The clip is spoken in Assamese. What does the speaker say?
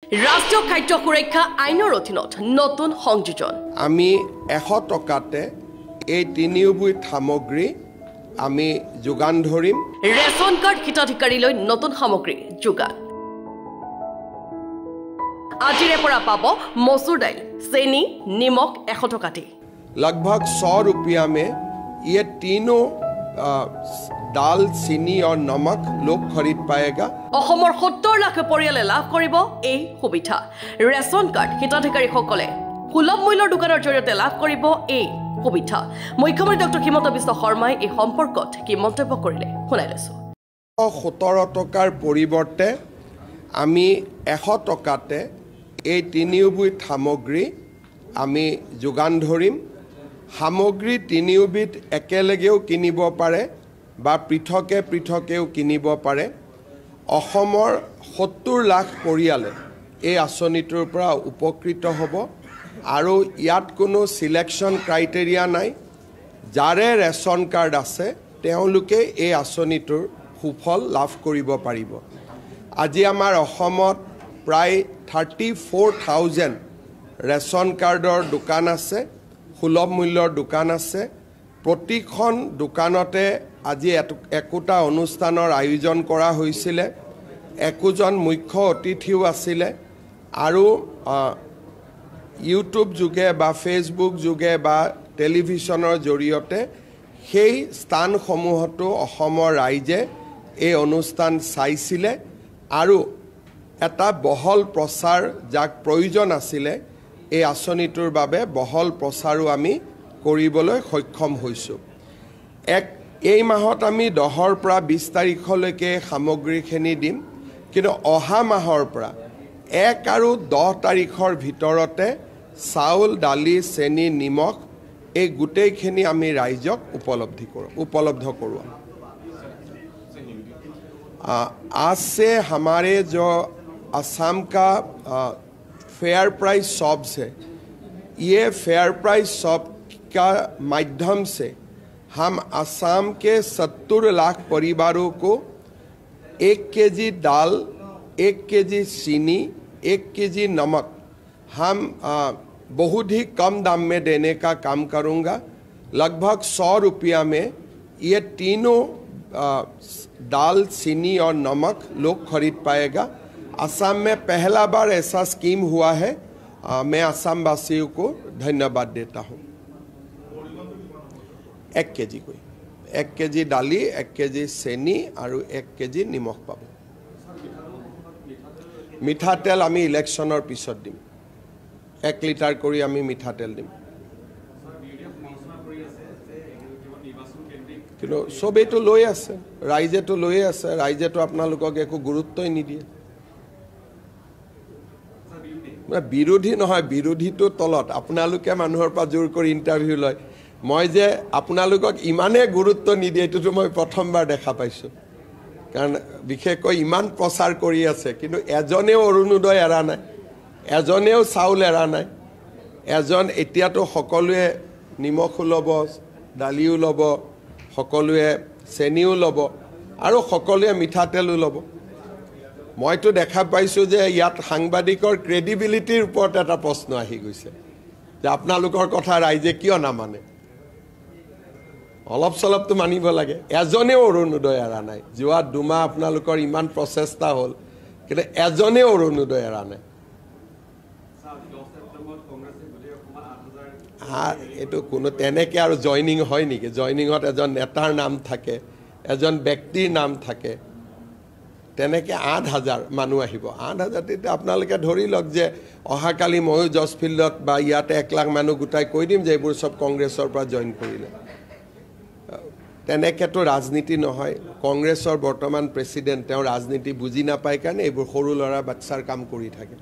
ৰাষ্ট্ৰীয় খাদ্য সুৰক্ষা আইনৰ অধীনত নতুন সংযোজন আমি 100 টকাতে এই তিনিওবিধ সামগ্ৰী আমি যোগান ধৰিম ৰেচন কাৰ্ড হিতাধিকাৰীলৈ নতুন সামগ্ৰী যোগান আজিৰে পৰা পাব মসুৰ দাইল চেনি নিমখ 100 টকাতে लगभग 100 रुपया में ये तीनों दाल चीनी और नमक लोग खरीद पाएगा অসমৰ 70 লাখ পৰিয়ালে লাভ কৰিব এই সুবিধা ৰেচন কাৰ্ড হিতাধিকাৰীসকলে সুলভ মূল্যৰ দোকানৰ জৰিয়তে লাভ কৰিব এই সুবিধা মুখ্যমন্ত্ৰী ডক্টৰ হিমন্ত বিশ্ব শৰ্মাই এই সম্পৰ্কত কি মন্তব্য কৰিলে শুনাই লৈছো 17 টকাৰ পৰিৱৰ্তে আমি 100 টকাতে এই তিনিওবিধ সামগ্ৰী আমি যোগান ধৰিম সামগ্ৰী তিনিওবিধ একেলগেও কিনিব পাৰে বা পৃথকে পৃথকেও কিনিব পাৰে অসমৰ 70 লাখ পৰিয়ালে এই আঁচনিটোৰ পৰা উপকৃত হ'ব আৰু ইয়াত কোনো সিলেকশন ক্ৰাইটেৰিয়া নাই যাৰে ৰেচন কাৰ্ড আছে তেওঁলোকে এই আঁচনিটোৰ সুফল লাভ কৰিব পাৰিব আজি আমাৰ অসমত প্ৰায় 34,000 ৰেচন কাৰ্ডৰ দোকান আছে সুলভ মূল্যৰ দোকান আছে প্ৰতিখন দোকানতে আজি একোটা অনুষ্ঠানৰ আয়োজন কৰা হৈছিল একোজন মুখ্য অতিথিও আছিল আৰু ইউটিউব যোগে বা ফেসবুক যোগে বা টেলিভিছনৰ জৰিয়তে সেই স্থানসমূহতো অসমৰ ৰাইজে এই অনুষ্ঠান চাইছিল আৰু এটা বহল প্ৰচাৰ যাক প্ৰয়োজন আছিল এই আঁচনিটোৰ বাবে বহল প্ৰচাৰো আমি কৰিবলৈ সক্ষম হৈছো এই মাহত আমি 10ৰ পৰা 20 তাৰিখলৈকে সামগ্ৰীখিনি দিম কিন্তু অহা মাহৰ পৰা 1 আৰু 10 তাৰিখৰ ভিতৰতে চাউল দালি চেনি নিমখ এই গুটেইখিনি আমি ৰাইজক উপলব্ধ কৰোঁ आज से हमारे जो असम का फेयर प्राइस शॉप्स है ये फेयर प्राइस शॉप का माध्यम से हम असम के 70 लाख परिवारों को 1 केजी दाल 1 केजी चीनी 1 केजी नमक हम बहुत ही कम दाम में देने का काम करूँगा लगभग 100 रुपया में ये तीनों दाल चीनी और नमक लोग खरीद पाएगा असम में पहला बार ऐसा स्कीम हुआ है मैं असम वासियों को धन्यवाद देता हूँ 1 केजी कोई 1 केजी दाली 1 केजी चेनी और 1 केजी निमख पाब मिठातेल आमी इलेक्शनर पिছত दिम 1 लिटार करी आमी मिठातेल दिम কিন্তু সবেইটো লৈ আছে ৰাইজেটো লৈ আছে ৰাইজেটো আপোনালোকক একো গুৰুত্বই নিদিয়ে বিৰোধী নহয় বিৰোধীটো তলত আপোনালোকে মানুহৰ পৰা জোৰ কৰি ইন্টাৰভিউ লয় মই যে আপোনালোকক ইমানে গুৰুত্ব নিদিয়ে এটোটো মই প্ৰথমবাৰ দেখা পাইছো কাৰণ বিশেষকৈ ইমান প্ৰচাৰ কৰি আছে কিন্তু এজনেও অৰুণোদয় এৰা নাই এজনেও চাউল এৰা নাই এজন এতিয়াতো সকলোৱে নিমখও ল'ব দালিও ল'ব সকলোৱে চেনিও ল'ব আৰু সকলোৱে মিঠাতেলো ল'ব মইতো দেখা পাইছো যে ইয়াত সাংবাদিকৰ ক্ৰেডিবিলিটিৰ ওপৰত এটা প্ৰশ্ন আহি গৈছে যে আপোনালোকৰ কথা ৰাইজে কিয় নামানে অলপ চলপটো মানিব লাগে এজনেও অৰুণোদয় এৰা নাই যোৱা দুমাহ আপোনালোকৰ ইমান প্ৰচেষ্টা হ'ল কিন্তু এজনেও অৰুণোদয় এৰা নাই এটো কোনো তেনেকে আৰু জয়নিং হয় নেকি জয়নিংত এজন নেতাৰ নাম থাকে এজন ব্যক্তিৰ নাম থাকে তেনেকে 8000 মানুহ আহিব 8000 তে আপোনালোকে ধৰি লওক যে অহাকালি ময়ো জজ ফিল্ডত বা ইয়াতে 1 লাখ মানুহ গুটাই কৈ দিম যে এইবোৰ সব কংগ্ৰেছৰ পৰা জয়েন কৰিলে তেনেকেতো ৰাজনীতি নহয় কংগ্ৰেছৰ বৰ্তমান প্ৰেসিডেন্ট তেওঁ ৰাজনীতি বুজি নাপায় কাৰণে এইবোৰ সৰু লৰা বাচ্চাৰ কাম কৰি থাকে